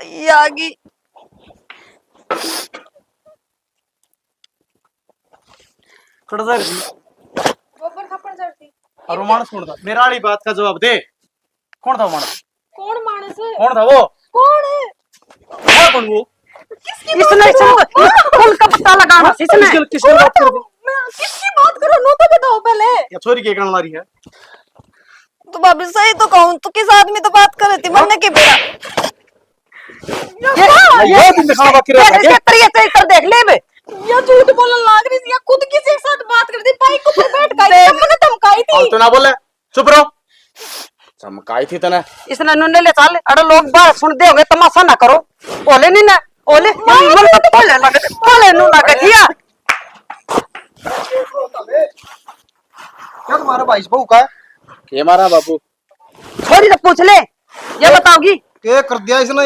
ये आ गई। और वो मानस कौन था? मेरा वाली बात का जवाब दे। कौन था वो मानस? कौन मानस है? कौन था वो? कौन है? था कौन वो? इसने कौन का पता लगाना इसने? किसकी बात कर रहे? किसकी बात करो नो तो बताओ पहले। या छोरी के कारण मारी है? तो भाभी सही तो कहूँ तो किस आदमी तो बात कर रही थी मरने के बेरा। ये दिन दिखाना बाकी रह गया। इसके तरीके से देख ले बे। ये झूठ बोलने लग रही थी या खुद किसी के साथ बात कर रही थी बाइक ऊपर बैठ गई मैंने धमकाई थी। तो ना बोले चुप रहो। चमकाई थी तने। इसने नुने ले चल अरे लोग बात सुन दे होगे तमाशा ना करो। बोले नहीं ना ओले मन तो बोले नु ना कहिया। क्या तुम्हारा भाई बहू का है? के मारा बाबू? छोरी से पूछ ले ये बताओगी। क्या कर दिया इसने?